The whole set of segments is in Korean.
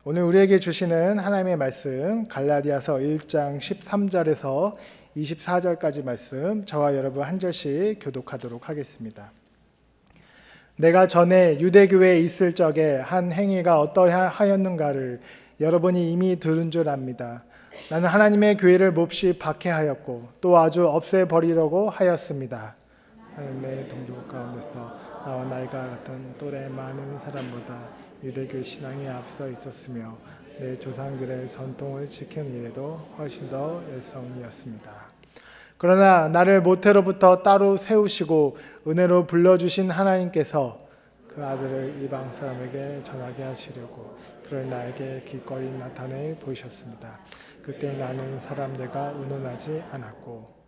오늘 우리에게 주시는 하나님의 말씀 갈라디아서 1장 13절에서 24절까지 말씀 저와 여러분 한 절씩 교독하도록 하겠습니다. 내가 전에 유대교회에 있을 적에 한 행위가 어떠하였는가를 여러분이 이미 들은 줄 압니다. 나는 하나님의 교회를 몹시 박해하였고 또 아주 없애버리려고 하였습니다. 하나님의 동족 가운데서 나와 나이가 같은 또래 많은 사람보다 유대교 신앙에 앞서 있었으며 내 조상들의 전통을 지키는 일에도 훨씬 더 열성이었습니다. 그러나 나를 모태로부터 따로 세우시고 은혜로 불러주신 하나님께서 그 아들을 이방 사람에게 전하게 하시려고 그를 나에게 기꺼이 나타내 보이셨습니다. 그때 나는 사람들과 의논하지 않았고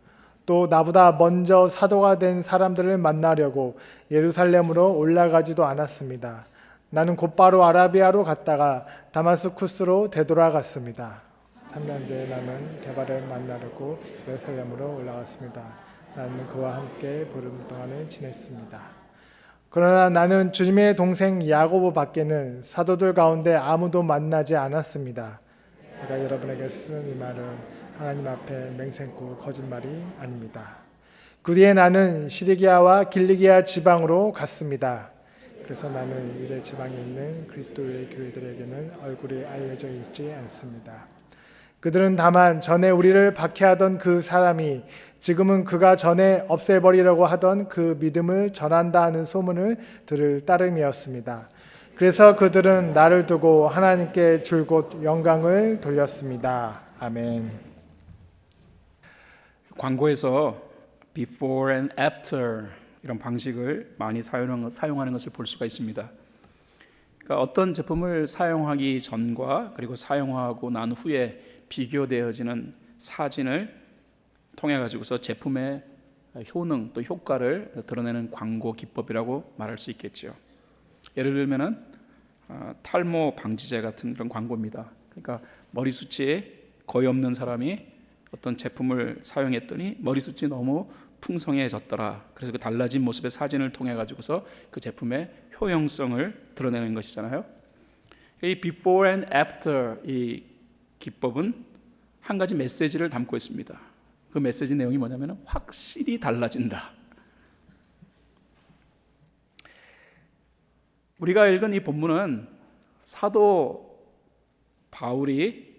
또 나보다 먼저 사도가 된 사람들을 만나려고 예루살렘으로 올라가지도 않았습니다. 나는 곧바로 아라비아로 갔다가 다마스쿠스로 되돌아갔습니다. 3년 뒤에 나는 게바를 만나려고 예루살렘으로 올라갔습니다. 나는 그와 함께 보름 동안을 지냈습니다. 그러나 나는 주님의 동생 야고보 밖에는 사도들 가운데 아무도 만나지 않았습니다. 제가 여러분에게 쓰는 이 말은 하나님 앞에 맹세코 거짓말이 아닙니다. 그 뒤에 나는 시리기아와 길리기아 지방으로 갔습니다. 그래서 나는 유대 지방에 있는 그리스도의 교회들에게는 얼굴이 알려져 있지 않습니다. 그들은 다만 전에 우리를 박해하던 그 사람이 지금은 그가 전에 없애버리려고 하던 그 믿음을 전한다 하는 소문을 들을 따름이었습니다. 그래서 그들은 나를 두고 하나님께 줄곧 영광을 돌렸습니다. 아멘. 광고에서 before and after 이런 방식을 많이 사용하는 것을 볼 수가 있습니다. 그러니까 어떤 제품을 사용하기 전과 그리고 사용하고 난 후에 비교되어지는 사진을 통해 가지고서 제품의 효능 또 효과를 드러내는 광고 기법이라고 말할 수 있겠죠. 예를 들면은 탈모 방지제 같은 그런 광고입니다. 그러니까 머리숱이 거의 없는 사람이 어떤 제품을 사용했더니 머리숱이 너무 풍성해졌더라. 그래서 그 달라진 모습의 사진을 통해 가지고서 그 제품의 효용성을 드러내는 것이잖아요. 이 before and after 이 기법은 한 가지 메시지를 담고 있습니다. 그 메시지 내용이 뭐냐면 확실히 달라진다. 우리가 읽은 이 본문은 사도 바울이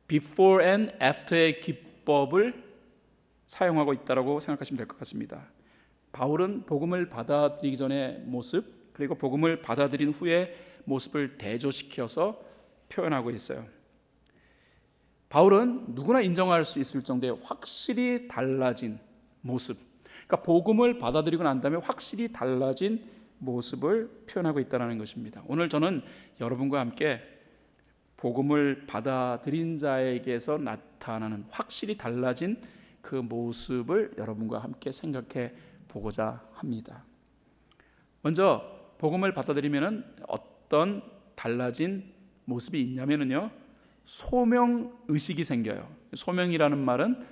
before and after의 기법을 사용하고 있다고 생각하시면 될 것 같습니다. 바울은 복음을 받아들이기 전의 모습 그리고 복음을 받아들인 후의 모습을 대조시켜서 표현하고 있어요. 바울은 누구나 인정할 수 있을 정도의 확실히 달라진 모습, 그러니까 복음을 받아들이고 난 다음에 확실히 달라진 모습을 표현하고 있다는 것입니다. 오늘 저는 여러분과 함께 복음을 받아들인 자에게서 나타나는 확실히 달라진 그 모습을 여러분과 함께 생각해 보고자 합니다. 먼저 복음을 받아들이면 어떤 달라진 모습이 있냐면요, 소명 의식이 생겨요. 소명이라는 말은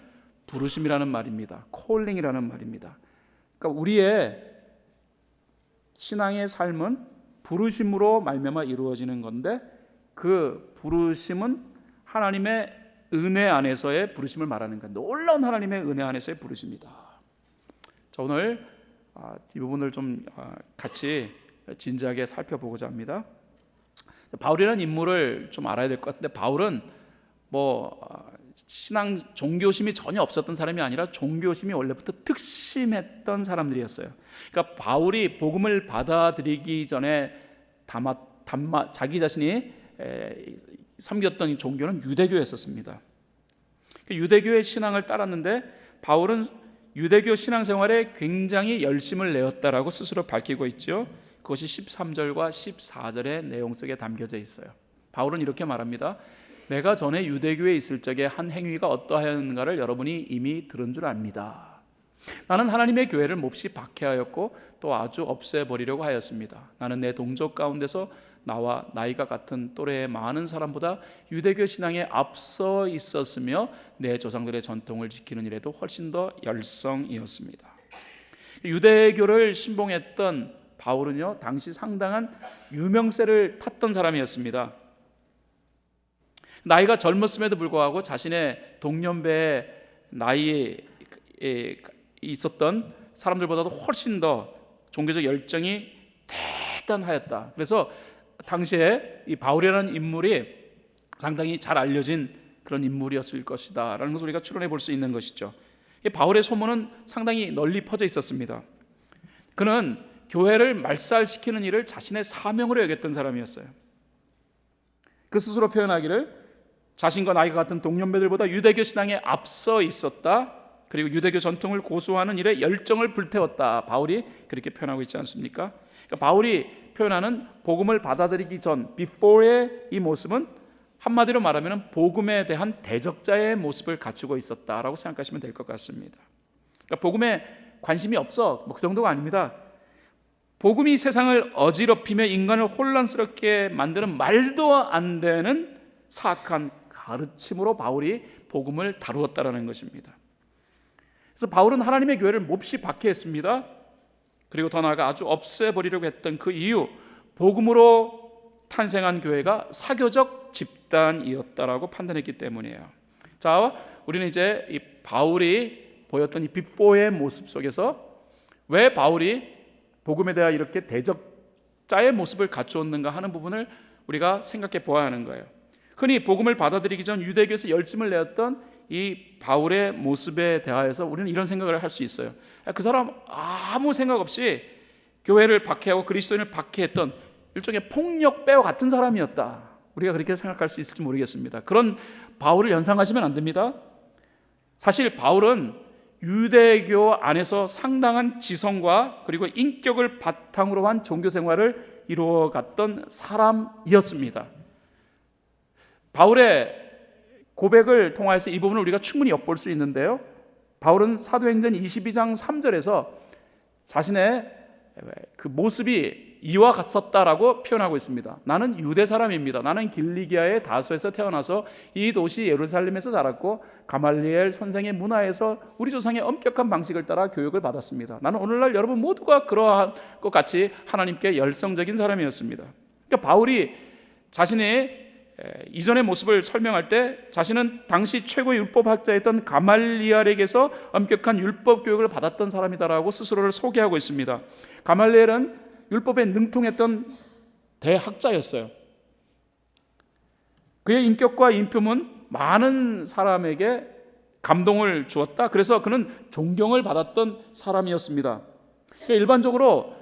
부르심이라는 말입니다. 콜링이라는 말입니다. 그러니까 우리의 신앙의 삶은 부르심으로 말미암아 이루어지는 건데 그 부르심은 하나님의 은혜 안에서의 부르심을 말하는 거예요. 놀라운 하나님의 은혜 안에서의 부르심이다. 자, 오늘 이 부분을 좀 같이 진지하게 살펴보고자 합니다. 바울이라는 인물을 좀 알아야 될 것 같은데, 바울은 신앙 종교심이 전혀 없었던 사람이 아니라 종교심이 원래부터 특심했던 사람들이었어요. 그러니까 바울이 복음을 받아들이기 전에 자기 자신이 섬겼던 이 종교는 유대교였었습니다. 유대교의 신앙을 따랐는데 바울은 유대교 신앙생활에 굉장히 열심을 내었다라고 스스로 밝히고 있죠. 그것이 13절과 14절의 내용 속에 담겨져 있어요. 바울은 이렇게 말합니다. 내가 전에 유대교에 있을 적에 한 행위가 어떠하였는가를 여러분이 이미 들은 줄 압니다. 나는 하나님의 교회를 몹시 박해하였고 또 아주 없애버리려고 하였습니다. 나는 내 동족 가운데서 나와 나이가 같은 또래의 많은 사람보다 유대교 신앙에 앞서 있었으며 내 조상들의 전통을 지키는 일에도 훨씬 더 열성이었습니다. 유대교를 신봉했던 바울은요, 당시 상당한 유명세를 탔던 사람이었습니다. 나이가 젊었음에도 불구하고 자신의 동년배의 나이에 있었던 사람들보다도 훨씬 더 종교적 열정이 대단하였다. 그래서 당시에 이 바울이라는 인물이 상당히 잘 알려진 그런 인물이었을 것이다 라는 것을 우리가 추론해 볼 수 있는 것이죠. 이 바울의 소문은 상당히 널리 퍼져 있었습니다. 그는 교회를 말살시키는 일을 자신의 사명으로 여겼던 사람이었어요. 그 스스로 표현하기를 자신과 나이가 같은 동년배들보다 유대교 신앙에 앞서 있었다, 그리고 유대교 전통을 고수하는 일에 열정을 불태웠다, 바울이 그렇게 표현하고 있지 않습니까? 그러니까 바울이 표현하는 복음을 받아들이기 전 before의 이 모습은 한마디로 말하면 복음에 대한 대적자의 모습을 갖추고 있었다라고 생각하시면 될 것 같습니다. 그러니까 복음에 관심이 없어 그 정도가 아닙니다. 복음이 세상을 어지럽히며 인간을 혼란스럽게 만드는 말도 안 되는 사악한 가르침으로 바울이 복음을 다루었다라는 것입니다. 그래서 바울은 하나님의 교회를 몹시 박해했습니다. 그리고 더 나아가 아주 없애버리려고 했던 그 이유, 복음으로 탄생한 교회가 사교적 집단이었다라고 판단했기 때문이에요. 자, 우리는 이제 이 바울이 보였던 이 비포의 모습 속에서 왜 바울이 복음에 대해 이렇게 대적자의 모습을 갖추었는가 하는 부분을 우리가 생각해 보아야 하는 거예요. 흔히 복음을 받아들이기 전 유대교에서 열심을 내었던 이 바울의 모습에 대하여서 우리는 이런 생각을 할 수 있어요. 그 사람 아무 생각 없이 교회를 박해하고 그리스도인을 박해했던 일종의 폭력배와 같은 사람이었다. 우리가 그렇게 생각할 수 있을지 모르겠습니다. 그런 바울을 연상하시면 안 됩니다. 사실 바울은 유대교 안에서 상당한 지성과 그리고 인격을 바탕으로 한 종교 생활을 이루어갔던 사람이었습니다. 바울의 고백을 통해서 이 부분을 우리가 충분히 엿볼 수 있는데요, 바울은 사도행전 22장 3절에서 자신의 그 모습이 이와 같았다라고 표현하고 있습니다. 나는 유대 사람입니다. 나는 길리기아의 다소에서 태어나서 이 도시 예루살렘에서 자랐고 가말리엘 선생의 문화에서 우리 조상의 엄격한 방식을 따라 교육을 받았습니다. 나는 오늘날 여러분 모두가 그러한 것 같이 하나님께 열성적인 사람이었습니다. 그러니까 바울이 자신의 이전의 모습을 설명할 때 자신은 당시 최고의 율법학자였던 가말리엘에게서 엄격한 율법 교육을 받았던 사람이다라고 스스로를 소개하고 있습니다. 가말리엘은 율법에 능통했던 대학자였어요. 그의 인격과 인품은 많은 사람에게 감동을 주었다. 그래서 그는 존경을 받았던 사람이었습니다. 일반적으로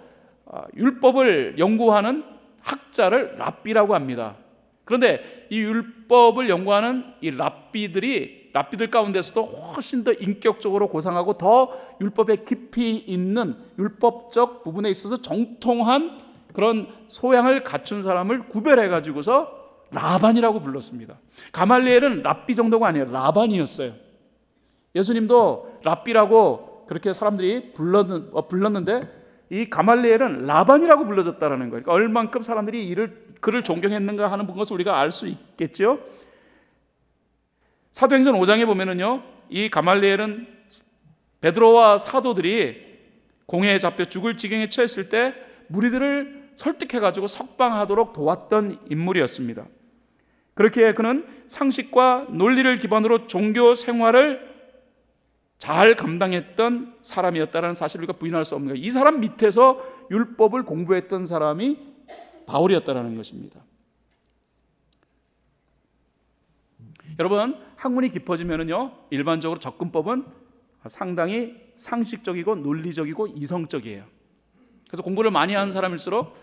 율법을 연구하는 학자를 랍비라고 합니다. 그런데 이 율법을 연구하는 이 랍비들 가운데서도 훨씬 더 인격적으로 고상하고 더 율법에 깊이 있는 율법적 부분에 있어서 정통한 그런 소양을 갖춘 사람을 구별해 가지고서 라반이라고 불렀습니다. 가말리엘은 랍비 정도가 아니에요. 라반이었어요. 예수님도 랍비라고 그렇게 사람들이 불렀는데 이 가말리엘은 라반이라고 불러졌다는 거예요. 그러니까 얼만큼 사람들이 그를 존경했는가 하는 것을 우리가 알 수 있겠죠. 사도행전 5장에 보면은요, 이 가말리엘은 베드로와 사도들이 공회에 잡혀 죽을 지경에 처했을 때 무리들을 설득해가지고 석방하도록 도왔던 인물이었습니다. 그렇게 그는 상식과 논리를 기반으로 종교 생활을 잘 감당했던 사람이었다는 사실을 우리가 부인할 수 없는 거예요. 이 사람 밑에서 율법을 공부했던 사람이 바울이었다는 것입니다. 여러분, 학문이 깊어지면요, 일반적으로 접근법은 상당히 상식적이고 논리적이고 이성적이에요. 그래서 공부를 많이 하는 사람일수록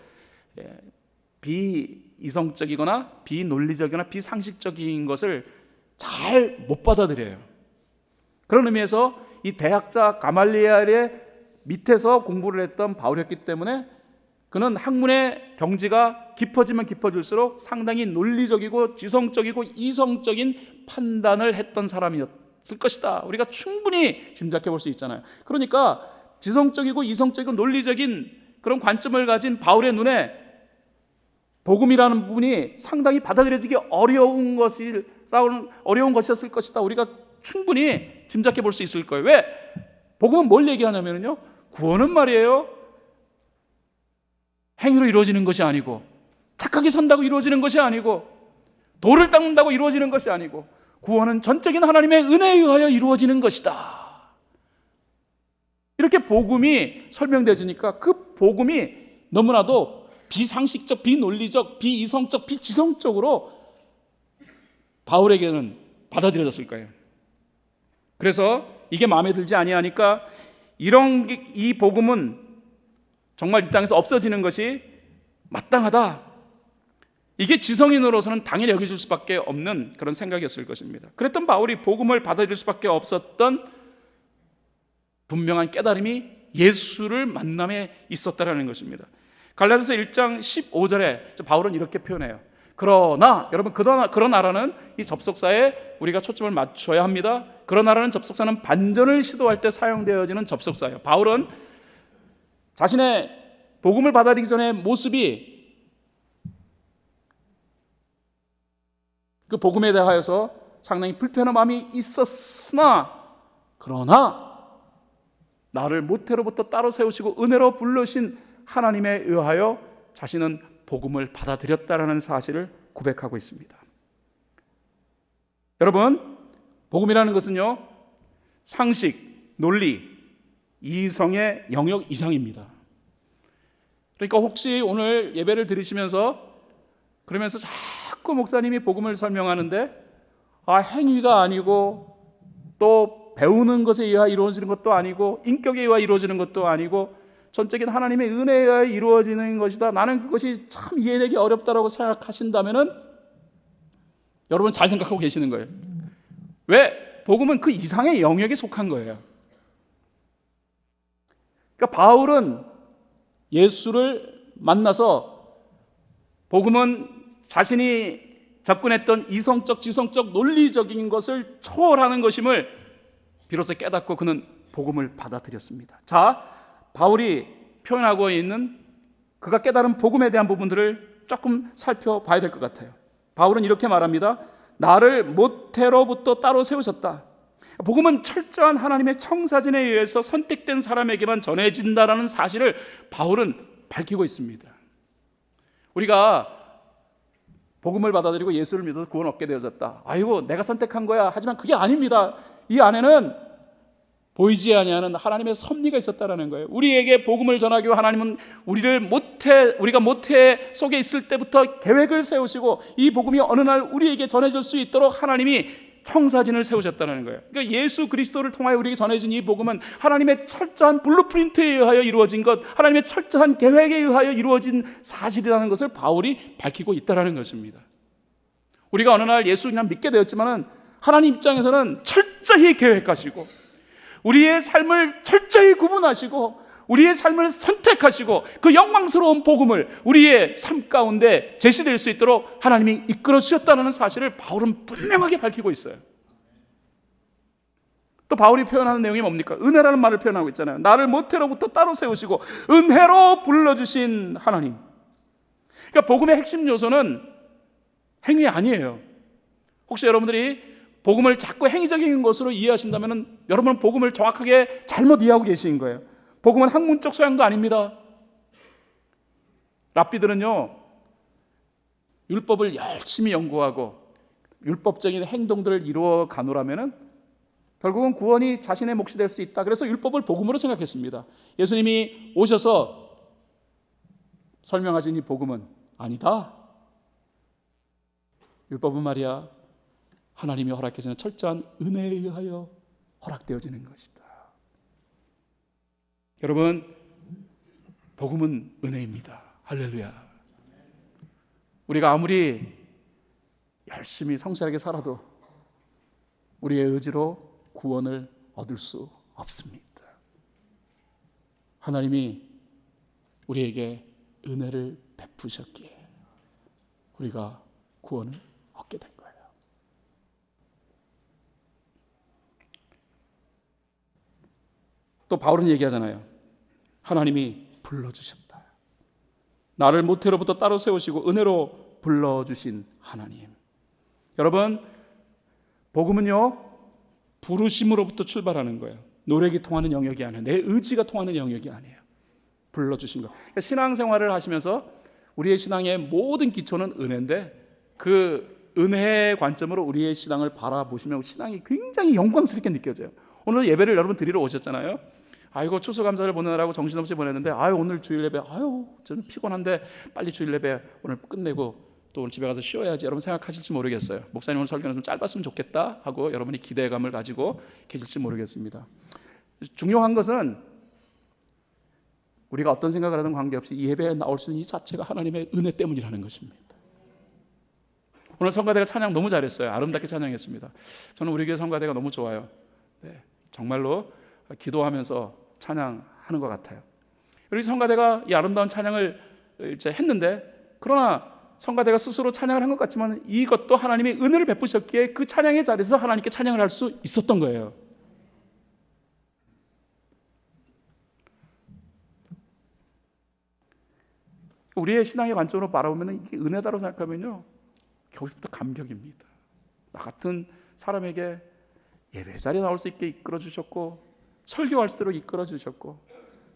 비이성적이거나 비논리적이거나 비상식적인 것을 잘 못 받아들여요. 그런 의미에서 이 대학자 가말리엘의 밑에서 공부를 했던 바울이었기 때문에 그는 학문의 경지가 깊어지면 깊어질수록 상당히 논리적이고 지성적이고 이성적인 판단을 했던 사람이었을 것이다. 우리가 충분히 짐작해 볼 수 있잖아요. 그러니까 지성적이고 이성적이고 논리적인 그런 관점을 가진 바울의 눈에 복음이라는 부분이 상당히 받아들여지기 어려운 것이었을 것이다. 우리가 충분히 짐작해 볼 수 있을 거예요. 왜? 복음은 뭘 얘기하냐면요, 구원은 말이에요, 행위로 이루어지는 것이 아니고 착하게 산다고 이루어지는 것이 아니고 돌을 닦는다고 이루어지는 것이 아니고 구원은 전적인 하나님의 은혜에 의하여 이루어지는 것이다. 이렇게 복음이 설명되어지니까 그 복음이 너무나도 비상식적, 비논리적, 비이성적, 비지성적으로 바울에게는 받아들여졌을 거예요. 그래서 이게 마음에 들지 아니하니까 이 복음은 정말 이 땅에서 없어지는 것이 마땅하다. 이게 지성인으로서는 당연히 여겨질 수밖에 없는 그런 생각이었을 것입니다. 그랬던 바울이 복음을 받아들일 수밖에 없었던 분명한 깨달음이 예수를 만남에 있었다라는 것입니다. 갈라디아서 1장 15절에 바울은 이렇게 표현해요. 그러나 여러분, 그러나라는 이 접속사에 우리가 초점을 맞춰야 합니다. 그러나라는 접속사는 반전을 시도할 때 사용되어지는 접속사예요. 바울은 자신의 복음을 받아들이기 전의 모습이 그 복음에 대하여서 상당히 불편한 마음이 있었으나 그러나 나를 모태로부터 따로 세우시고 은혜로 불러신 하나님에 의하여 자신은 복음을 받아들였다라는 사실을 고백하고 있습니다. 여러분, 복음이라는 것은요, 상식, 논리, 이성의 영역 이상입니다. 그러니까 혹시 오늘 예배를 드리시면서 그러면서 자꾸 목사님이 복음을 설명하는데 행위가 아니고 또 배우는 것에 의해 이루어지는 것도 아니고 인격에 의해 이루어지는 것도 아니고 전적인 하나님의 은혜에 의해 이루어지는 것이다. 나는 그것이 참 이해되기 어렵다라고 생각하신다면은 여러분 잘 생각하고 계시는 거예요. 왜? 복음은 그 이상의 영역에 속한 거예요. 그러니까 바울은 예수를 만나서 복음은 자신이 접근했던 이성적, 지성적, 논리적인 것을 초월하는 것임을 비로소 깨닫고 그는 복음을 받아들였습니다. 자, 바울이 표현하고 있는 그가 깨달은 복음에 대한 부분들을 조금 살펴봐야 될 것 같아요. 바울은 이렇게 말합니다. 나를 모태로부터 따로 세우셨다. 복음은 철저한 하나님의 청사진에 의해서 선택된 사람에게만 전해진다라는 사실을 바울은 밝히고 있습니다. 우리가 복음을 받아들이고 예수를 믿어서 구원 얻게 되어졌다. 아이고, 내가 선택한 거야. 하지만 그게 아닙니다. 이 안에는 보이지 아니하는 하나님의 섭리가 있었다라는 거예요. 우리에게 복음을 전하기 위해 하나님은 우리가 모태 속에 있을 때부터 계획을 세우시고 이 복음이 어느 날 우리에게 전해질 수 있도록 하나님이 청사진을 세우셨다는 거예요. 그러니까 예수 그리스도를 통하여 우리에게 전해진 이 복음은 하나님의 철저한 블루프린트에 의하여 이루어진 것, 하나님의 철저한 계획에 의하여 이루어진 사실이라는 것을 바울이 밝히고 있다는 것입니다. 우리가 어느 날 예수를 그냥 믿게 되었지만은 하나님 입장에서는 철저히 계획하시고 우리의 삶을 철저히 구분하시고 우리의 삶을 선택하시고 그 영광스러운 복음을 우리의 삶 가운데 제시될 수 있도록 하나님이 이끌어 주셨다는 사실을 바울은 분명하게 밝히고 있어요. 또 바울이 표현하는 내용이 뭡니까? 은혜라는 말을 표현하고 있잖아요. 나를 모태로부터 따로 세우시고 은혜로 불러주신 하나님. 그러니까 복음의 핵심 요소는 행위 아니에요. 혹시 여러분들이 복음을 자꾸 행위적인 것으로 이해하신다면 여러분은 복음을 정확하게 잘못 이해하고 계신 거예요. 복음은 학문적 소양도 아닙니다. 랍비들은요, 율법을 열심히 연구하고 율법적인 행동들을 이루어 가노라면은 결국은 구원이 자신의 몫이 될 수 있다. 그래서 율법을 복음으로 생각했습니다. 예수님이 오셔서 설명하신 이 복음은 아니다. 율법은 말이야, 하나님이 허락해주는 철저한 은혜에 의하여 허락되어지는 것이다. 여러분, 복음은 은혜입니다. 할렐루야. 우리가 아무리 열심히 성실하게 살아도 우리의 의지로 구원을 얻을 수 없습니다. 하나님이 우리에게 은혜를 베푸셨기에 우리가 구원을 얻게 된 거예요. 또 바울은 얘기하잖아요. 하나님이 불러주셨다. 나를 모태로부터 따로 세우시고 은혜로 불러주신 하나님. 여러분, 복음은요, 부르심으로부터 출발하는 거예요. 노력이 통하는 영역이 아니에요. 내 의지가 통하는 영역이 아니에요. 불러주신 거. 그러니까 신앙생활을 하시면서 우리의 신앙의 모든 기초는 은혜인데 그 은혜의 관점으로 우리의 신앙을 바라보시면 신앙이 굉장히 영광스럽게 느껴져요. 오늘 예배를 여러분 드리러 오셨잖아요. 아이고 추수감사를 보내느라고 정신없이 보냈는데 오늘 주일 예배 저는 피곤한데 빨리 주일 예배 오늘 끝내고 또 오늘 집에 가서 쉬어야지 여러분 생각하실지 모르겠어요. 목사님 오늘 설교는 좀 짧았으면 좋겠다 하고 여러분이 기대감을 가지고 계실지 모르겠습니다. 중요한 것은 우리가 어떤 생각을 하든 관계없이 이 예배에 나올 수 있는 이 자체가 하나님의 은혜 때문이라는 것입니다. 오늘 성가대가 찬양 너무 잘했어요. 아름답게 찬양했습니다. 저는 우리 교회 성가대가 너무 좋아요. 네, 정말로 기도하면서 찬양하는 것 같아요. 우리 성가대가 이 아름다운 찬양을 이제 했는데, 그러나 성가대가 스스로 찬양을 한 것 같지만 이것도 하나님이 은혜를 베푸셨기에 그 찬양의 자리에서 하나님께 찬양을 할 수 있었던 거예요. 우리의 신앙의 관점으로 바라보면 이게 은혜다라고 생각하면요, 거기서부터 감격입니다. 나 같은 사람에게 예배 자리에 나올 수 있게 이끌어 주셨고, 설교할 수 있도록 이끌어 주셨고,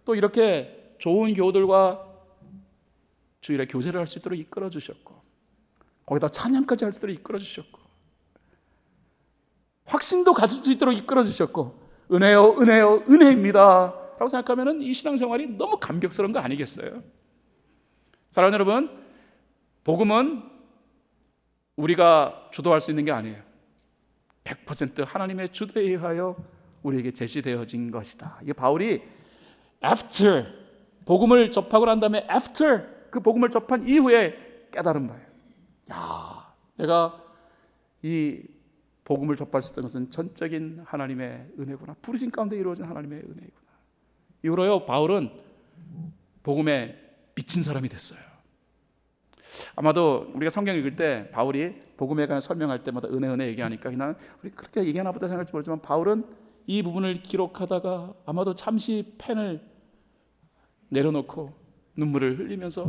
또 이렇게 좋은 교우들과 주일에 교제를 할 수 있도록 이끌어 주셨고, 거기다 찬양까지 할 수 있도록 이끌어 주셨고, 확신도 가질 수 있도록 이끌어 주셨고, 은혜요 은혜요 은혜입니다 라고 생각하면 이 신앙생활이 너무 감격스러운 거 아니겠어요? 사랑하는 여러분, 복음은 우리가 주도할 수 있는 게 아니에요. 100% 하나님의 주도에 의하여 우리에게 제시되어진 것이다. 이게 바울이 after 복음을 접하고 난 다음에 after 그 복음을 접한 이후에 깨달은 바예요. 내가 이 복음을 접할 수 있던 것은 전적인 하나님의 은혜구나. 부르심 가운데 이루어진 하나님의 은혜구나. 이후로요, 바울은 복음에 미친 사람이 됐어요. 아마도 우리가 성경 읽을 때 바울이 복음에 관해 설명할 때마다 은혜 얘기하니까 그냥 우리 그렇게 얘기하나 보다 생각할지 모르지만, 바울은 이 부분을 기록하다가 아마도 잠시 펜을 내려놓고 눈물을 흘리면서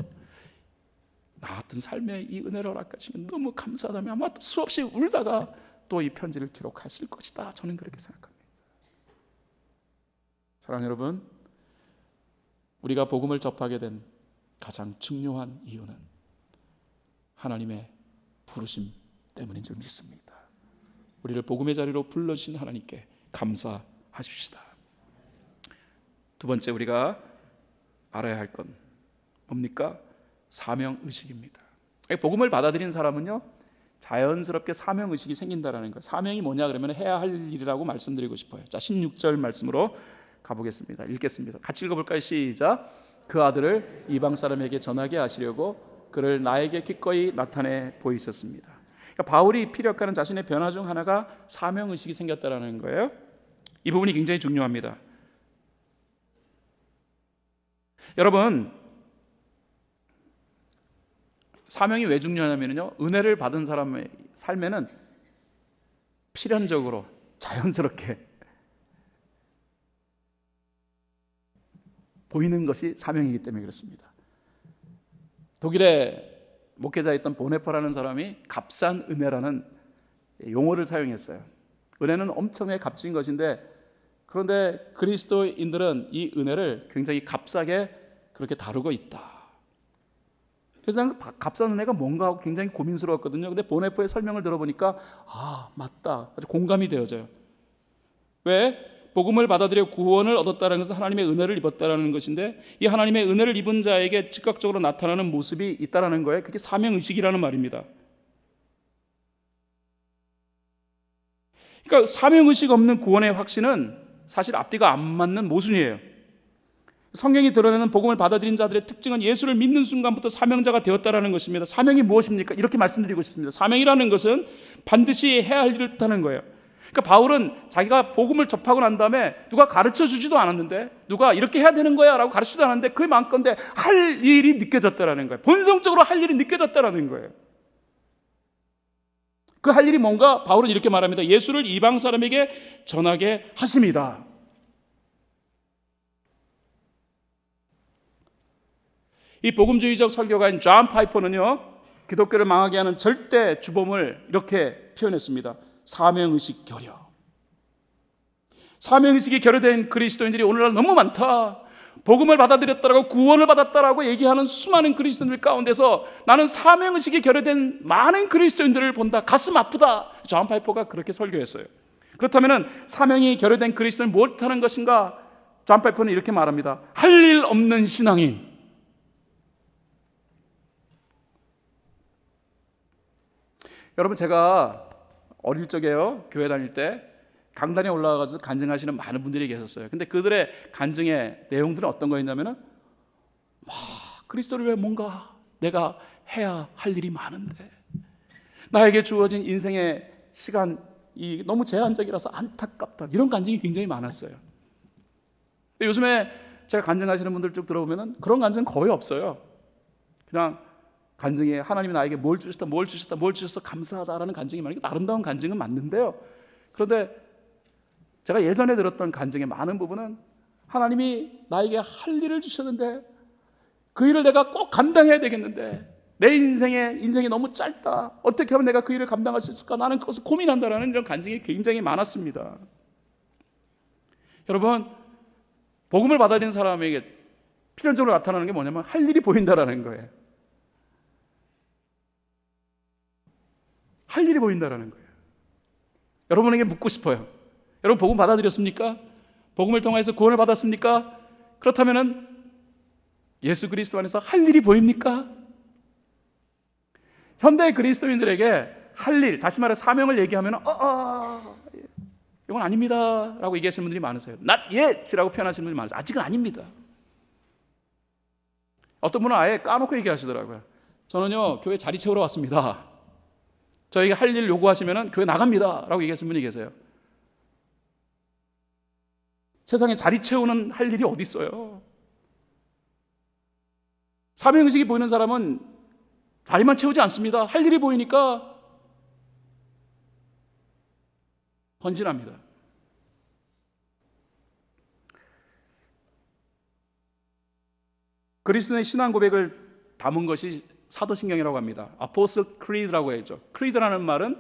나 같은 삶에 이 은혜를 허락하시면 너무 감사하다며 아마 수없이 울다가 또 이 편지를 기록했을 것이다. 저는 그렇게 생각합니다. 사랑하는 여러분, 우리가 복음을 접하게 된 가장 중요한 이유는 하나님의 부르심 때문인 줄 믿습니다. 우리를 복음의 자리로 불러주신 하나님께 감사하십시다. 두 번째 우리가 알아야 할 건 뭡니까? 사명의식입니다. 복음을 받아들인 사람은요, 자연스럽게 사명의식이 생긴다는 거예요. 사명이 뭐냐 그러면 해야 할 일이라고 말씀드리고 싶어요. 자, 16절 말씀으로 가보겠습니다. 읽겠습니다. 같이 읽어볼까요? 시작. 그 아들을 이방 사람에게 전하게 하시려고 그를 나에게 기꺼이 나타내 보이셨습니다. 그러니까 바울이 피력하는 자신의 변화 중 하나가 사명의식이 생겼다는 거예요. 이 부분이 굉장히 중요합니다. 여러분, 사명이 왜 중요하냐면요, 은혜를 받은 사람의 삶에는 필연적으로 자연스럽게 보이는 것이 사명이기 때문에 그렇습니다. 독일의 목회자였던 보네퍼라는 사람이 값싼 은혜라는 용어를 사용했어요. 은혜는 엄청나게 값진 것인데, 그런데 그리스도인들은 이 은혜를 굉장히 값싸게 그렇게 다루고 있다. 그래서 나는 값싼 은혜가 뭔가 하고 굉장히 고민스러웠거든요. 근데 보네퍼의 설명을 들어보니까 맞다, 아주 공감이 되어져요. 왜? 복음을 받아들여 구원을 얻었다는 것은 하나님의 은혜를 입었다는 것인데, 이 하나님의 은혜를 입은 자에게 즉각적으로 나타나는 모습이 있다는 거예요. 그게 사명의식이라는 말입니다. 그러니까 사명의식 없는 구원의 확신은 사실 앞뒤가 안 맞는 모순이에요. 성경이 드러내는 복음을 받아들인 자들의 특징은 예수를 믿는 순간부터 사명자가 되었다는 것입니다. 사명이 무엇입니까? 이렇게 말씀드리고 싶습니다. 사명이라는 것은 반드시 해야 할 일을 뜻하는 거예요. 그러니까 바울은 자기가 복음을 접하고 난 다음에 누가 가르쳐 주지도 않았는데, 누가 이렇게 해야 되는 거야 라고 가르치지도 않았는데, 그의 마음건데 할 일이 느껴졌다는 거예요. 본성적으로 할 일이 느껴졌다는 거예요. 그 할 일이 뭔가? 바울은 이렇게 말합니다. 예수를 이방 사람에게 전하게 하십니다. 이 복음주의적 설교가인 존 파이퍼는요, 기독교를 망하게 하는 절대 주범을 이렇게 표현했습니다. 사명의식 결여. 사명의식이 결여된 그리스도인들이 오늘날 너무 많다. 복음을 받아들였다라고 구원을 받았다라고 얘기하는 수많은 그리스도인들 가운데서 나는 사명의식이 결여된 많은 그리스도인들을 본다. 가슴 아프다. 존 파이퍼가 그렇게 설교했어요. 그렇다면 사명이 결여된 그리스도인은 뭘 하는 것인가? 존 파이퍼는 이렇게 말합니다. 할 일 없는 신앙인. 여러분, 제가 어릴 적에요, 교회 다닐 때 강단에 올라가서 간증하시는 많은 분들이 계셨어요. 근데 그들의 간증의 내용들은 어떤 거였냐면은 그리스도를 위해 뭔가 내가 해야 할 일이 많은데 나에게 주어진 인생의 시간이 너무 제한적이라서 안타깝다, 이런 간증이 굉장히 많았어요. 요즘에 제가 간증하시는 분들 쭉 들어보면은 그런 간증 거의 없어요. 그냥 간증에 하나님이 나에게 뭘 주셨어 감사하다라는 간증이 많으니까 아름다운 간증은 맞는데요. 그런데 제가 예전에 들었던 간증의 많은 부분은 하나님이 나에게 할 일을 주셨는데 그 일을 내가 꼭 감당해야 되겠는데 내 인생이 너무 짧다. 어떻게 하면 내가 그 일을 감당할 수 있을까? 나는 그것을 고민한다라는 이런 간증이 굉장히 많았습니다. 여러분, 복음을 받아들인 사람에게 필연적으로 나타나는 게 뭐냐면 할 일이 보인다라는 거예요. 할 일이 보인다라는 거예요. 여러분에게 묻고 싶어요. 여러분, 복음 받아들였습니까? 복음을 통해서 구원을 받았습니까? 그렇다면은 예수 그리스도 안에서 할 일이 보입니까? 현대 그리스도인들에게 할 일, 다시 말해 사명을 얘기하면 이건 아닙니다 라고 얘기하시는 분들이 많으세요. Not yet이라고 표현하시는 분들이 많으세요. 아직은 아닙니다. 어떤 분은 아예 까놓고 얘기하시더라고요. 저는요, 교회 자리 채우러 왔습니다. 저에게 할 일 요구하시면 교회 나갑니다 라고 얘기하시는 분이 계세요. 세상에 자리 채우는 할 일이 어디 있어요? 사명의식이 보이는 사람은 자리만 채우지 않습니다. 할 일이 보이니까 헌신합니다. 그리스도의 신앙 고백을 담은 것이 사도신경이라고 합니다. 아포스틀 크리드라고 하죠. 크리드라는 말은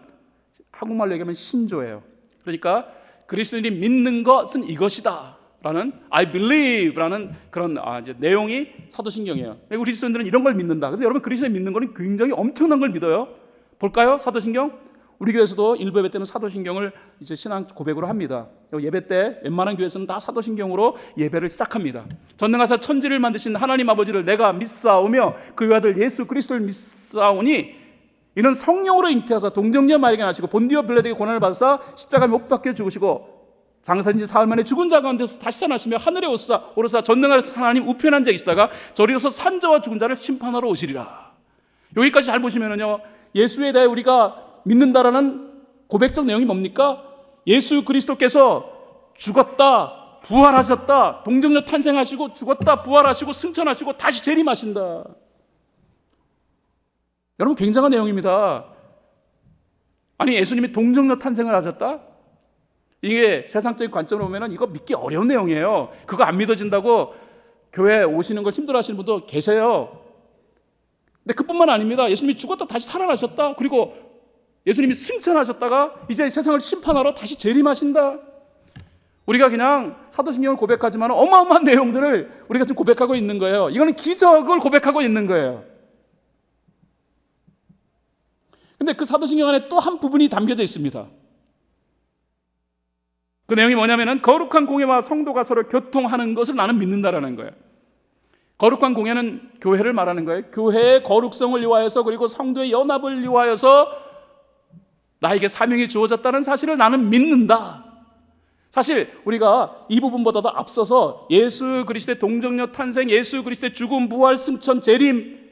한국말로 얘기하면 신조예요. 그러니까 그리스도인이 믿는 것은 이것이다 라는 I believe 라는 그런 이제 내용이 사도신경이에요. 그리스도인들은 이런 걸 믿는다. 근데 여러분, 그리스도인 믿는 거는 굉장히 엄청난 걸 믿어요. 볼까요? 사도신경. 우리 교회에서도 일부 예배 때는 사도신경을 이제 신앙 고백으로 합니다. 예배 때 웬만한 교회에서는 다 사도신경으로 예배를 시작합니다. 전능하사 천지를 만드신 하나님 아버지를 내가 믿사오며 그 아들 예수 그리스도를 믿사오니 이는 성령으로 잉태하사 동정녀 마리아에게 나시고 본디오 빌라도에게 고난을 받으사 십자가에 못 박혀 죽으시고 장사진 지 사흘 만에 죽은 자 가운데서 다시 살아나시며 하늘에 오르사 전능하신 하나님 우편한 자 계시다가 저리로서 산자와 죽은 자를 심판하러 오시리라. 여기까지 잘 보시면은요, 예수에 대해 우리가 믿는다라는 고백적 내용이 뭡니까? 예수 그리스도께서 죽었다, 부활하셨다, 동정녀 탄생하시고 죽었다, 부활하시고 승천하시고 다시 재림하신다. 여러분, 굉장한 내용입니다. 아니, 예수님이 동정녀 탄생을 하셨다? 이게 세상적인 관점으로 보면 이거 믿기 어려운 내용이에요. 그거 안 믿어진다고 교회 오시는 걸 힘들어하시는 분도 계세요. 근데 그뿐만 아닙니다. 예수님이 죽었다 다시 살아나셨다. 그리고 예수님이 승천하셨다가 이제 세상을 심판하러 다시 재림하신다. 우리가 그냥 사도신경을 고백하지만 어마어마한 내용들을 우리가 지금 고백하고 있는 거예요. 이거는 기적을 고백하고 있는 거예요. 근데 그 사도신경 안에 또 한 부분이 담겨져 있습니다. 그 내용이 뭐냐면은 거룩한 공예와 성도가 서로 교통하는 것을 나는 믿는다라는 거예요. 거룩한 공예는 교회를 말하는 거예요. 교회의 거룩성을 위하여서 그리고 성도의 연합을 위하여서 나에게 사명이 주어졌다는 사실을 나는 믿는다. 사실 우리가 이 부분보다도 앞서서 예수 그리스도의 동정녀 탄생, 예수 그리스도의 죽음, 부활, 승천, 재림,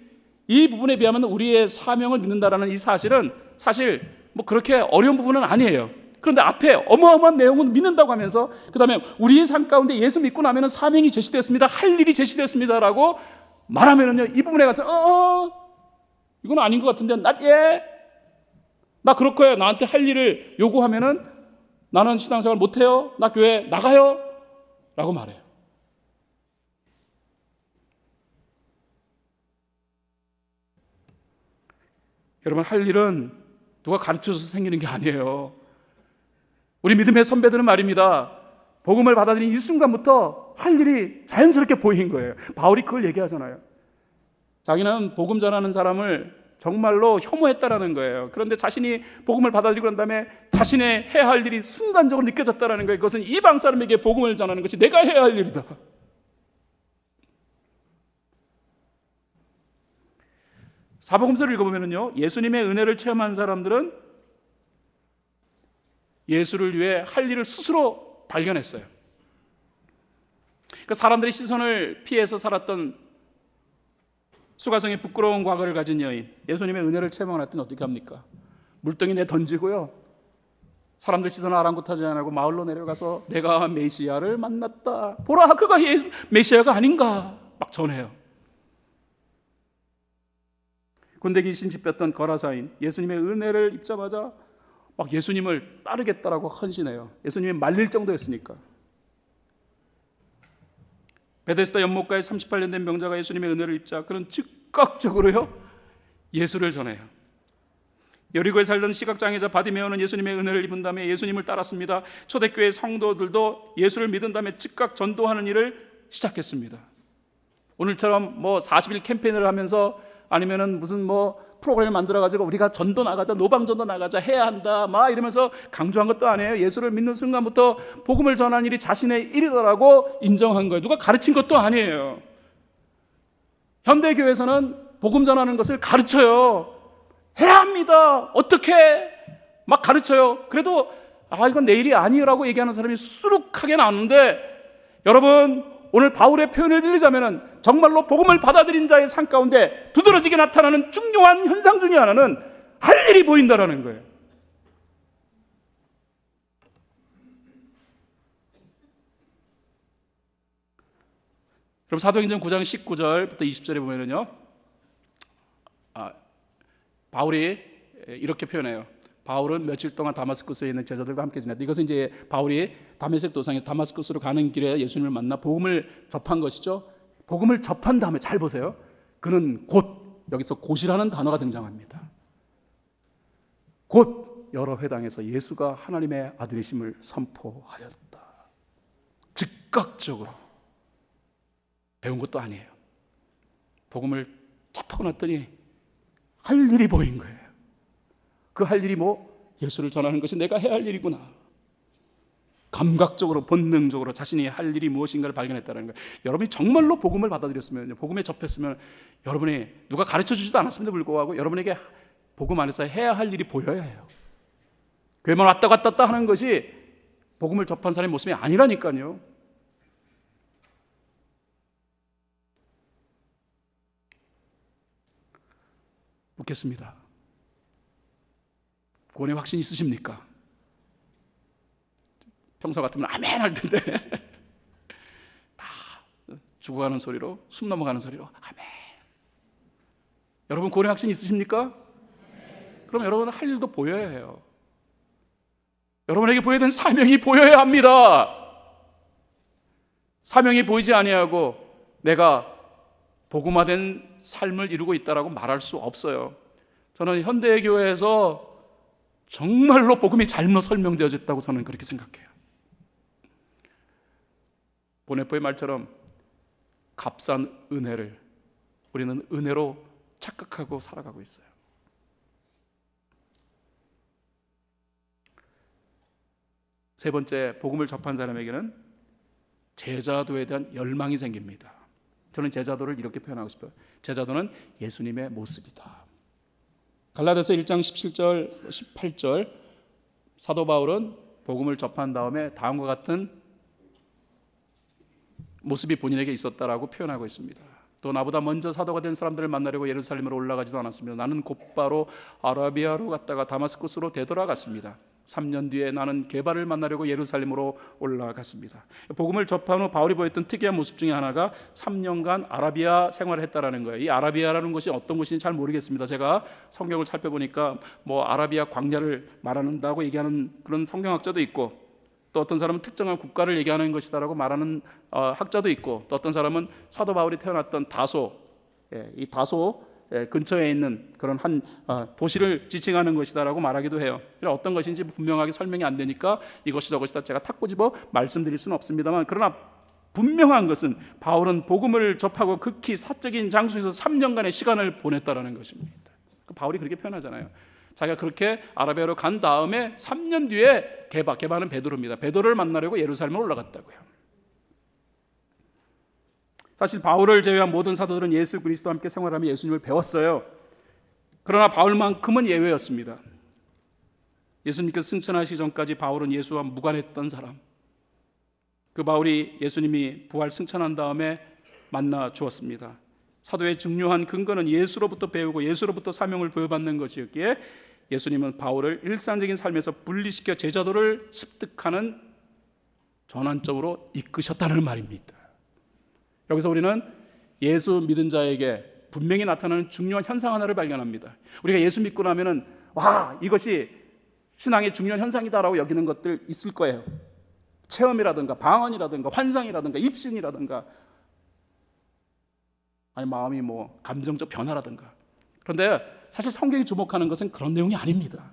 이 부분에 비하면 우리의 사명을 믿는다라는 이 사실은 사실 뭐 그렇게 어려운 부분은 아니에요. 그런데 앞에 어마어마한 내용은 믿는다고 하면서 그 다음에 우리의 삶 가운데 예수 믿고 나면 사명이 제시되었습니다, 할 일이 제시되었습니다라고 말하면은요, 이 부분에 가서 이건 아닌 것 같은데 나 그럴 거예요. 나한테 할 일을 요구하면은 나는 신앙생활 못해요, 나 교회 나가요 라고 말해요. 여러분, 할 일은 누가 가르쳐서 생기는 게 아니에요. 우리 믿음의 선배들은 말입니다, 복음을 받아들인 이 순간부터 할 일이 자연스럽게 보인 거예요. 바울이 그걸 얘기하잖아요. 자기는 복음 전하는 사람을 정말로 혐오했다라는 거예요. 그런데 자신이 복음을 받아들이고 난 다음에 자신의 해야 할 일이 순간적으로 느껴졌다라는 거예요. 그것은 이방 사람에게 복음을 전하는 것이 내가 해야 할 일이다. 사복음서를 읽어보면요, 예수님의 은혜를 체험한 사람들은 예수를 위해 할 일을 스스로 발견했어요. 그 사람들이 시선을 피해서 살았던 수가성의 부끄러운 과거를 가진 여인, 예수님의 은혜를 체험하고 났더니 어떻게 합니까? 물덩이 내 던지고요, 사람들 시선을 아랑곳하지 않고 마을로 내려가서 내가 메시아를 만났다, 보라 그가 메시아가 아닌가 막 전해요. 군대 귀신 짚혔던 거라사인, 예수님의 은혜를 입자마자 막 예수님을 따르겠다라고 헌신해요. 예수님이 말릴 정도였으니까. 베데스다 연못가에 38년 된 병자가 예수님의 은혜를 입자 그는 즉각적으로요 예수를 전해요. 여리고에 살던 시각장애자 바디메오는 예수님의 은혜를 입은 다음에 예수님을 따랐습니다. 초대교회 성도들도 예수를 믿은 다음에 즉각 전도하는 일을 시작했습니다. 오늘처럼 뭐 40일 캠페인을 하면서 아니면은 무슨 뭐 프로그램을 만들어가지고 우리가 전도 나가자, 노방전도 나가자 해야 한다 막 이러면서 강조한 것도 아니에요. 예수를 믿는 순간부터 복음을 전하는 일이 자신의 일이다라고 인정한 거예요. 누가 가르친 것도 아니에요. 현대교회에서는 복음 전하는 것을 가르쳐요. 해야 합니다. 어떻게 막 가르쳐요. 그래도 이건 내 일이 아니라고 얘기하는 사람이 수룩하게 나오는데, 여러분 오늘 바울의 표현을 빌리자면 정말로 복음을 받아들인 자의 삶 가운데 두드러지게 나타나는 중요한 현상 중에 하나는 할 일이 보인다라는 거예요. 그럼 사도행전 9장 19절부터 20절에 보면은요, 바울이 이렇게 표현해요. 바울은 며칠 동안 다마스쿠스에 있는 제자들과 함께 지냈다. 이것은 이제 바울이 다메섹 도상에서 다마스쿠스로 가는 길에 예수님을 만나 복음을 접한 것이죠. 복음을 접한 다음에 잘 보세요. 그는 곧, 여기서 곧이라는 단어가 등장합니다. 곧 여러 회당에서 예수가 하나님의 아들이심을 선포하였다. 즉각적으로 배운 것도 아니에요. 복음을 접하고 났더니 할 일이 보인 거예요. 그 할 일이 예수를 전하는 것이 내가 해야 할 일이구나. 감각적으로 본능적으로 자신이 할 일이 무엇인가를 발견했다는 거예요. 여러분이 정말로 복음을 받아들였으면, 복음에 접했으면, 여러분이 누가 가르쳐주지도 않았음에도 불구하고 여러분에게 복음 안에서 해야 할 일이 보여야 해요. 교회만 왔다 갔다 하는 것이 복음을 접한 사람의 모습이 아니라니까요. 묻겠습니다. 구원의 확신 있으십니까? 평소 같으면 아멘 할 텐데 다 죽어가는 소리로, 숨 넘어가는 소리로 아멘. 여러분 구원의 확신 있으십니까? 그럼 여러분은 할 일도 보여야 해요. 여러분에게 보여야 되는 사명이 보여야 합니다. 사명이 보이지 아니하고 내가 복음화된 삶을 이루고 있다라고 말할 수 없어요. 저는 현대교회에서 정말로 복음이 잘못 설명되어졌다고 저는 그렇게 생각해요. 보네포의 말처럼 값싼 은혜를 우리는 은혜로 착각하고 살아가고 있어요. 세 번째, 복음을 접한 사람에게는 제자도에 대한 열망이 생깁니다. 저는 제자도를 이렇게 표현하고 싶어요. 제자도는 예수님의 모습이다. 갈라디아서 1장 17절, 18절 사도 바울은 복음을 접한 다음에 다음과 같은 모습이 본인에게 있었다라고 표현하고 있습니다. 또 나보다 먼저 사도가 된 사람들을 만나려고 예루살렘으로 올라가지도 않았습니다. 나는 곧바로 아라비아로 갔다가 다마스쿠스로 되돌아갔습니다. 3년 뒤에 나는 게바를 만나려고 예루살렘으로 올라갔습니다. 복음을 접한 후 바울이 보였던 특이한 모습 중에 하나가 3년간 아라비아 생활을 했다라는 거예요. 이 아라비아라는 것이 어떤 곳인지 잘 모르겠습니다. 제가 성경을 살펴보니까 아라비아 광야를 말한다고 얘기하는 그런 성경학자도 있고, 또 어떤 사람은 특정한 국가를 얘기하는 것이다라고 말하는 학자도 있고, 또 어떤 사람은 사도 바울이 태어났던 다소, 이 다소 근처에 있는 그런 한 도시를 지칭하는 것이다라고 말하기도 해요. 어떤 것인지 분명하게 설명이 안 되니까 이것이 저것이다 제가 탁 꼬집어 말씀드릴 수는 없습니다만, 그러나 분명한 것은 바울은 복음을 접하고 극히 사적인 장소에서 3년간의 시간을 보냈다라는 것입니다. 바울이 그렇게 표현하잖아요. 자기가 그렇게 아라비아로 간 다음에 3년 뒤에 게바는 베드로입니다. 베드로를 만나려고 예루살렘으로 올라갔다고요. 사실 바울을 제외한 모든 사도들은 예수 그리스도와 함께 생활하며 예수님을 배웠어요. 그러나 바울만큼은 예외였습니다. 예수님께서 승천하시기 전까지 바울은 예수와 무관했던 사람. 그 바울이 예수님이 부활 승천한 다음에 만나 주었습니다. 사도의 중요한 근거는 예수로부터 배우고 예수로부터 사명을 부여받는 것이었기에 예수님은 바울을 일상적인 삶에서 분리시켜 제자도를 습득하는 전환점으로 이끄셨다는 말입니다. 여기서 우리는 예수 믿은 자에게 분명히 나타나는 중요한 현상 하나를 발견합니다. 우리가 예수 믿고 나면은 와, 이것이 신앙의 중요한 현상이다라고 여기는 것들 있을 거예요. 체험이라든가 방언이라든가 환상이라든가 입신이라든가 아니 마음이 뭐 감정적 변화라든가. 그런데 사실 성경이 주목하는 것은 그런 내용이 아닙니다.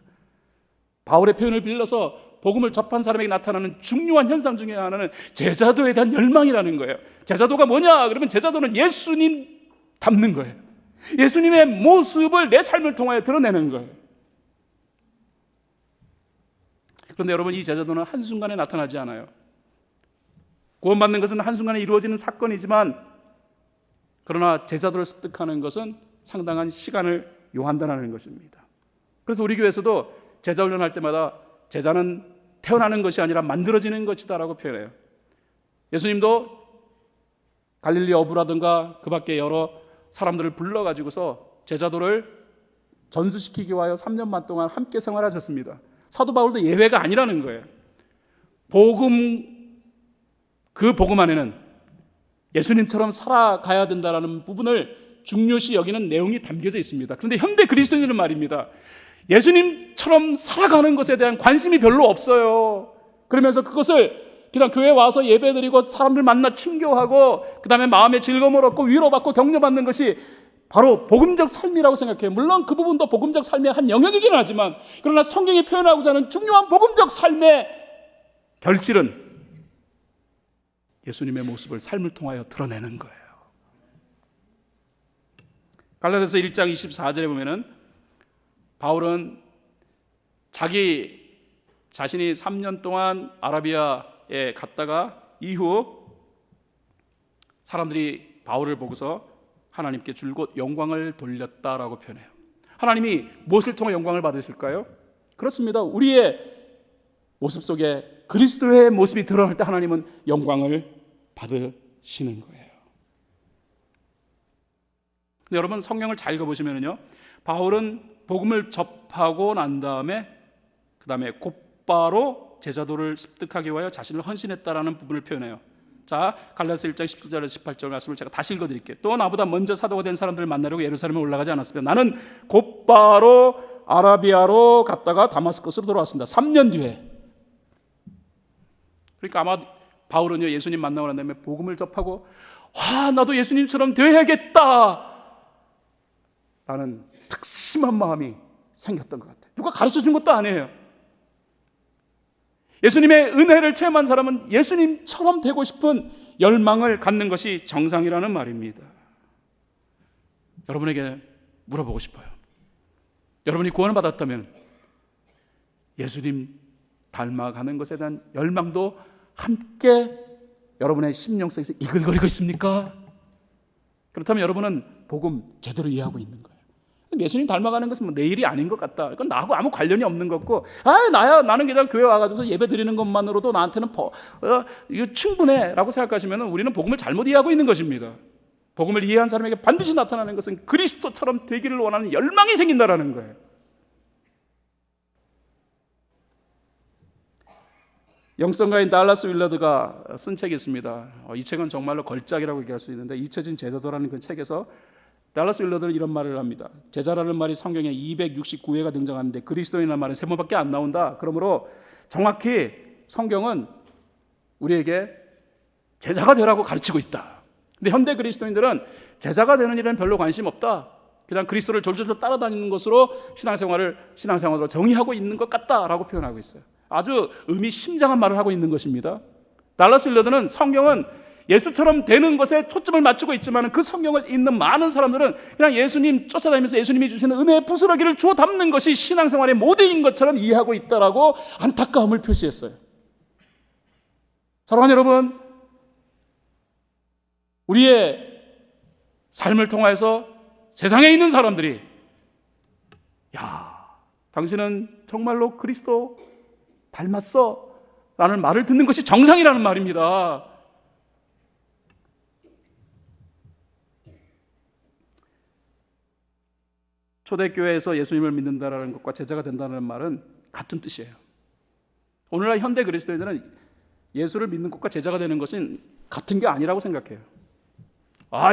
바울의 표현을 빌려서 복음을 접한 사람에게 나타나는 중요한 현상 중에 하나는 제자도에 대한 열망이라는 거예요. 제자도가 뭐냐? 그러면 제자도는 예수님 닮는 거예요. 예수님의 모습을 내 삶을 통하여 드러내는 거예요. 그런데 여러분, 이 제자도는 한순간에 나타나지 않아요. 구원받는 것은 한순간에 이루어지는 사건이지만 그러나 제자도를 습득하는 것은 상당한 시간을 요한다는 것입니다. 그래서 우리 교회에서도 제자 훈련할 때마다 제자는 태어나는 것이 아니라 만들어지는 것이다라고 표현해요. 예수님도 갈릴리 어부라든가 그 밖에 여러 사람들을 불러가지고서 제자도를 전수시키기 위하여 3년만 동안 함께 생활하셨습니다. 사도 바울도 예외가 아니라는 거예요. 그 복음 안에는 예수님처럼 살아가야 된다는 부분을 중요시 여기는 내용이 담겨져 있습니다. 그런데 현대 그리스도인들은 말입니다. 예수님처럼 살아가는 것에 대한 관심이 별로 없어요. 그러면서 그것을 그냥 교회에 와서 예배드리고 사람들 만나 친교하고 그 다음에 마음의 즐거움을 얻고 위로받고 격려받는 것이 바로 복음적 삶이라고 생각해요. 물론 그 부분도 복음적 삶의 한 영역이긴 하지만 그러나 성경이 표현하고자 하는 중요한 복음적 삶의 결실은 예수님의 모습을 삶을 통하여 드러내는 거예요. 갈라디아서 1장 24절에 보면은 바울은 자신이 3년 동안 아라비아에 갔다가 이후 사람들이 바울을 보고서 하나님께 줄곧 영광을 돌렸다라고 표현해요. 하나님이 무엇을 통해 영광을 받으실까요? 그렇습니다. 우리의 모습 속에 그리스도의 모습이 드러날 때 하나님은 영광을 받으시는 거예요. 근데 여러분, 성경을 잘 읽어보시면요, 바울은 복음을 접하고 난 다음에 그 다음에 곧바로 제자도를 습득하기 위하여 자신을 헌신했다라는 부분을 표현해요. 자, 갈라디아서 1장 17절 18절 말씀을 제가 다시 읽어드릴게요. 또 나보다 먼저 사도가 된 사람들을 만나려고 예루살렘에 올라가지 않았습니다. 나는 곧바로 아라비아로 갔다가 다마스커스로 돌아왔습니다. 3년 뒤에. 그러니까 아마 바울은요, 예수님 만나고 난 다음에 복음을 접하고 와, 나도 예수님처럼 되어야겠다 라는 특심한 마음이 생겼던 것 같아요. 누가 가르쳐 준 것도 아니에요. 예수님의 은혜를 체험한 사람은 예수님처럼 되고 싶은 열망을 갖는 것이 정상이라는 말입니다. 여러분에게 물어보고 싶어요. 여러분이 구원을 받았다면 예수님 닮아가는 것에 대한 열망도 함께 여러분의 심령 속에서 이글거리고 있습니까? 그렇다면 여러분은 복음 제대로 이해하고 있는 거예요. 예수님 닮아가는 것은 뭐 내 일이 아닌 것 같다. 그건 나하고 아무 관련이 없는 것 같고, 나는 그냥 교회 와가지고 예배 드리는 것만으로도 나한테는 이거 충분해라고 생각하시면 우리는 복음을 잘못 이해하고 있는 것입니다. 복음을 이해한 사람에게 반드시 나타나는 것은 그리스도처럼 되기를 원하는 열망이 생긴다라는 거예요. 영성가인 달라스 윌러드가 쓴 책이 있습니다. 이 책은 정말로 걸작이라고 얘기할 수 있는데, 잊혀진 제자도라는 그 책에서 달라스 윌러드는 이런 말을 합니다. 제자라는 말이 성경에 269회가 등장하는데 그리스도인이라는 말은 3번밖에 안 나온다. 그러므로 정확히 성경은 우리에게 제자가 되라고 가르치고 있다. 근데 현대 그리스도인들은 제자가 되는 일에는 별로 관심 없다. 그냥 그리스도를 졸졸 따라다니는 것으로 신앙생활로 정의하고 있는 것 같다라고 표현하고 있어요. 아주 의미심장한 말을 하고 있는 것입니다. 달라스 윌러드는 성경은 예수처럼 되는 것에 초점을 맞추고 있지만 그 성경을 읽는 많은 사람들은 그냥 예수님 쫓아다니면서 예수님이 주시는 은혜의 부스러기를 주워 담는 것이 신앙생활의 모델인 것처럼 이해하고 있다라고 안타까움을 표시했어요. 사랑하는 여러분, 우리의 삶을 통해서 세상에 있는 사람들이 야, 당신은 정말로 그리스도 닮았어 라는 말을 듣는 것이 정상이라는 말입니다. 초대교회에서 예수님을 믿는다라는 것과 제자가 된다는 말은 같은 뜻이에요. 오늘날 현대 그리스도인들은 예수를 믿는 것과 제자가 되는 것은 같은 게 아니라고 생각해요.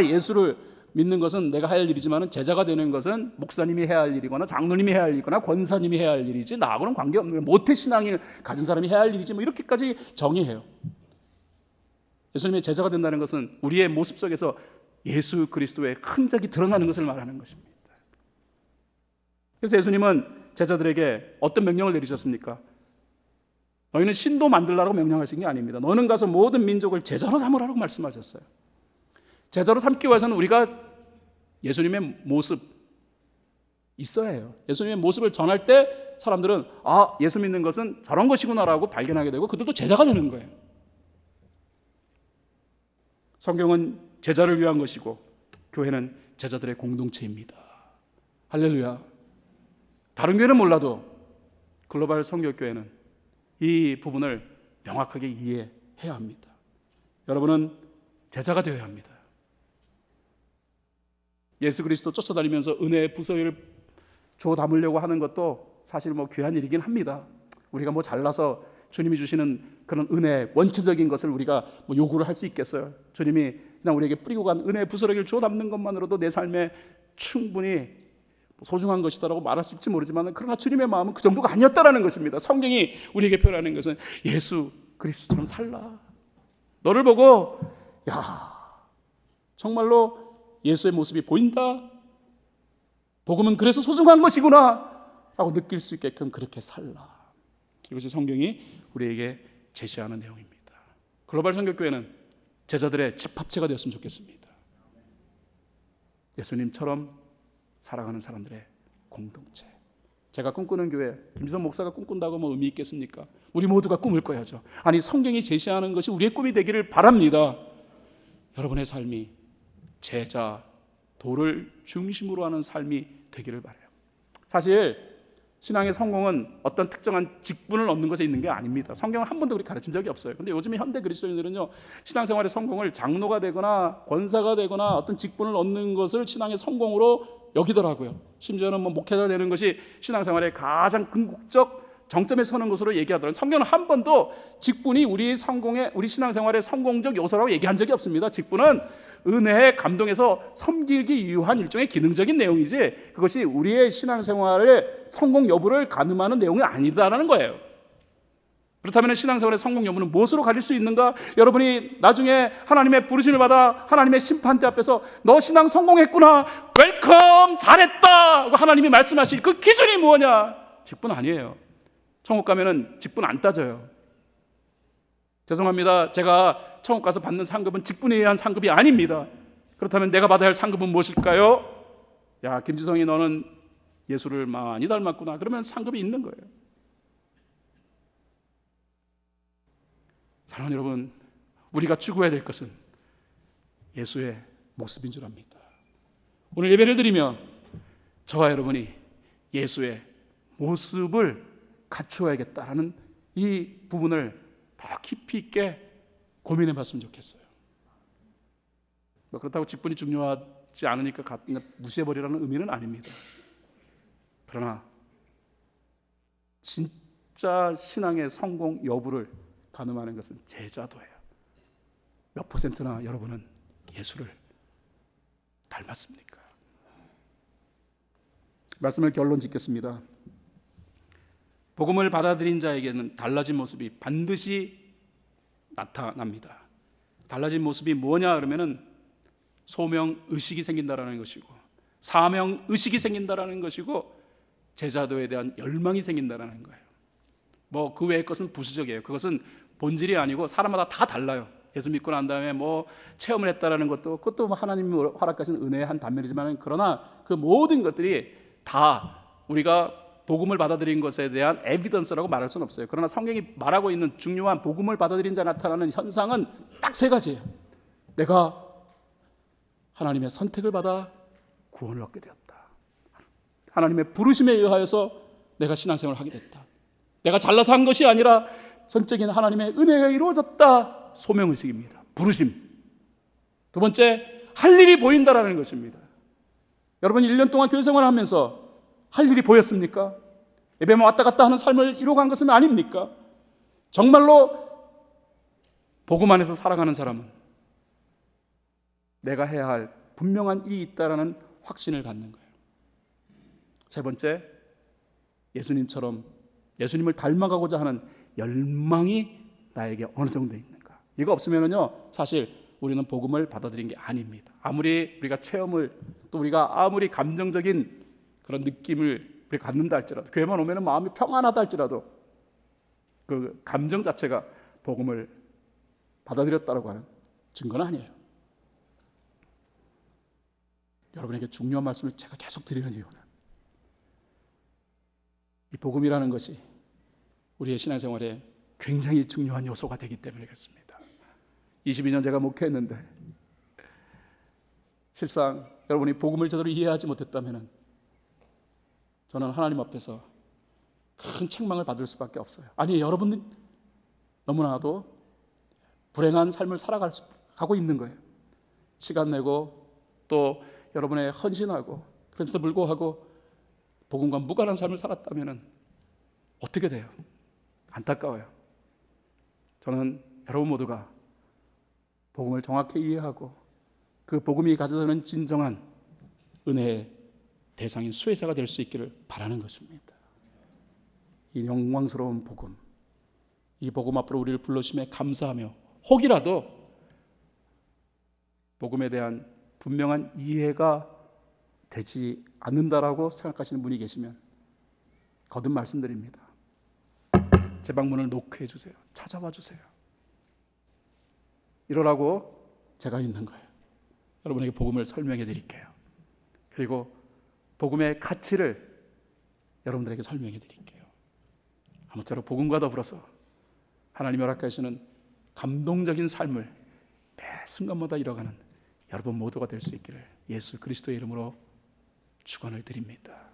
예수를 믿는 것은 내가 해야 할 일이지만 제자가 되는 것은 목사님이 해야 할 일이거나 장로님이 해야 할 일이거나 권사님이 해야 할 일이지 나하고는 관계없는 거예요. 모태신앙을 가진 사람이 해야 할 일이지 이렇게까지 정의해요. 예수님의 제자가 된다는 것은 우리의 모습 속에서 예수 그리스도의 흔적이 드러나는 것을 말하는 것입니다. 그래서 예수님은 제자들에게 어떤 명령을 내리셨습니까? 너희는 신도 만들라고 명령하신 게 아닙니다. 너는 가서 모든 민족을 제자로 삼으라고 말씀하셨어요. 제자로 삼기 위해서는 우리가 예수님의 모습 있어야 해요. 예수님의 모습을 전할 때 사람들은 예수 믿는 것은 저런 것이구나라고 발견하게 되고 그들도 제자가 되는 거예요. 성경은 제자를 위한 것이고 교회는 제자들의 공동체입니다. 할렐루야. 다른 교회는 몰라도 글로벌 성교교회는 이 부분을 명확하게 이해해야 합니다. 여러분은 제자가 되어야 합니다. 예수 그리스도 쫓아다니면서 은혜의 부서를 주워 담으려고 하는 것도 사실 귀한 일이긴 합니다. 우리가 잘나서 주님이 주시는 그런 은혜, 원초적인 것을 우리가 요구를 할 수 있겠어요? 주님이 그냥 우리에게 뿌리고 간 은혜의 부스러기를 주워 담는 것만으로도 내 삶에 충분히 소중한 것이다라고 말할 수 있을지 모르지만 그러나 주님의 마음은 그 정도가 아니었다라는 것입니다. 성경이 우리에게 표현하는 것은 예수 그리스도처럼 살라. 너를 보고 정말로 예수의 모습이 보인다. 복음은 그래서 소중한 것이구나 라고 느낄 수 있게끔 그렇게 살라. 이것이 성경이 우리에게 제시하는 내용입니다. 글로벌 선교교회는 제자들의 집합체가 되었으면 좋겠습니다. 예수님처럼 살아가는 사람들의 공동체. 제가 꿈꾸는 교회, 김지선 목사가 꿈꾼다고 의미 있겠습니까? 우리 모두가 꿈을 꿔야죠. 성경이 제시하는 것이 우리의 꿈이 되기를 바랍니다. 여러분의 삶이 제자, 도를 중심으로 하는 삶이 되기를 바라요. 사실 신앙의 성공은 어떤 특정한 직분을 얻는 것에 있는 게 아닙니다. 성경은 한 번도 그렇게 가르친 적이 없어요. 근데 요즘에 현대 그리스도인들은요, 신앙생활의 성공을 장로가 되거나 권사가 되거나 어떤 직분을 얻는 것을 신앙의 성공으로 여기더라고요. 심지어는 목회자 되는 것이 신앙생활의 가장 궁극적 정점에 서는 것으로 얘기하더라고요. 성경은 한 번도 직분이 우리 신앙생활의 성공적 요소라고 얘기한 적이 없습니다. 직분은 은혜에 감동해서 섬기기 위한 일종의 기능적인 내용이지 그것이 우리의 신앙생활의 성공 여부를 가늠하는 내용이 아니다라는 거예요. 그렇다면 신앙생활의 성공 여부는 무엇으로 가릴 수 있는가? 여러분이 나중에 하나님의 부르심을 받아 하나님의 심판대 앞에서 너 신앙 성공했구나, 웰컴, 잘했다 하나님이 말씀하실 그 기준이 뭐냐? 직분 아니에요. 천국 가면은 직분 안 따져요. 죄송합니다. 제가 천국 가서 받는 상급은 직분에 의한 상급이 아닙니다. 그렇다면 내가 받아야 할 상급은 무엇일까요? 김지성이 너는 예수를 많이 닮았구나. 그러면 상급이 있는 거예요. 사랑하는 여러분, 우리가 추구해야 될 것은 예수의 모습인 줄 압니다. 오늘 예배를 드리며 저와 여러분이 예수의 모습을 갖추어야겠다라는 이 부분을 더 깊이 있게 고민해 봤으면 좋겠어요. 그렇다고 직분이 중요하지 않으니까 무시해버리라는 의미는 아닙니다. 그러나 진짜 신앙의 성공 여부를 가늠하는 것은 제자도예요. 몇 퍼센트나 여러분은 예수를 닮았습니까? 말씀을 결론 짓겠습니다. 복음을 받아들인 자에게는 달라진 모습이 반드시 나타납니다. 달라진 모습이 뭐냐 그러면은 소명 의식이 생긴다라는 것이고 사명 의식이 생긴다라는 것이고 제자도에 대한 열망이 생긴다라는 거예요. 그 외의 것은 부수적이에요. 그것은 본질이 아니고 사람마다 다 달라요. 예수 믿고 난 다음에 뭐 체험을 했다라는 것도 그것도 하나님이 허락하신 은혜의 한 단면이지만, 그러나 그 모든 것들이 다 우리가 복음을 받아들인 것에 대한 에비던스라고 말할 수는 없어요. 그러나 성경이 말하고 있는 중요한 복음을 받아들인 자 나타나는 현상은 딱 세 가지예요. 내가 하나님의 선택을 받아 구원을 얻게 되었다. 하나님의 부르심에 의하여서 내가 신앙생활을 하게 됐다. 내가 잘나서 한 것이 아니라 전적인 하나님의 은혜가 이루어졌다. 소명의식입니다. 부르심. 두 번째, 할 일이 보인다라는 것입니다. 여러분 1년 동안 교회 생활을 하면서 할 일이 보였습니까? 예배만 왔다 갔다 하는 삶을 이루어간 것은 아닙니까? 정말로 복음 안에서 살아가는 사람은 내가 해야 할 분명한 일이 있다라는 확신을 갖는 거예요. 세 번째, 예수님처럼 예수님을 닮아가고자 하는 열망이 나에게 어느 정도 있는가. 이거 없으면요 사실 우리는 복음을 받아들인 게 아닙니다. 아무리 우리가 체험을, 또 우리가 아무리 감정적인 그런 느낌을 우리 갖는다 할지라도, 교회만 오면 마음이 평안하다 할지라도 그 감정 자체가 복음을 받아들였다고 하는 증거는 아니에요. 여러분에게 중요한 말씀을 제가 계속 드리는 이유는 이 복음이라는 것이 우리의 신앙생활에 굉장히 중요한 요소가 되기 때문에 그렇습니다. 22년 제가 목회했는데 실상 여러분이 복음을 제대로 이해하지 못했다면 저는 하나님 앞에서 큰 책망을 받을 수밖에 없어요. 아니, 여러분은 너무나도 불행한 삶을 살아가고 있는 거예요. 시간 내고 또 여러분의 헌신하고, 그런데도 불구하고 복음과 무관한 삶을 살았다면 어떻게 돼요? 안타까워요. 저는 여러분 모두가 복음을 정확히 이해하고 그 복음이 가져다는 진정한 은혜의 대상인 수혜자가 될 수 있기를 바라는 것입니다. 이 영광스러운 복음, 이 복음 앞으로 우리를 불러주심에 감사하며 혹이라도 복음에 대한 분명한 이해가 되지 않는다라고 생각하시는 분이 계시면 거듭 말씀드립니다. 제 방문을 노크해 주세요. 찾아와 주세요. 이러라고 제가 있는 거예요. 여러분에게 복음을 설명해 드릴게요. 그리고 복음의 가치를 여러분들에게 설명해 드릴게요. 아무쪼록 복음과 더불어서 하나님이 허락하시는 감동적인 삶을 매 순간마다 이뤄가는 여러분 모두가 될 수 있기를 예수 그리스도의 이름으로 축원을 드립니다.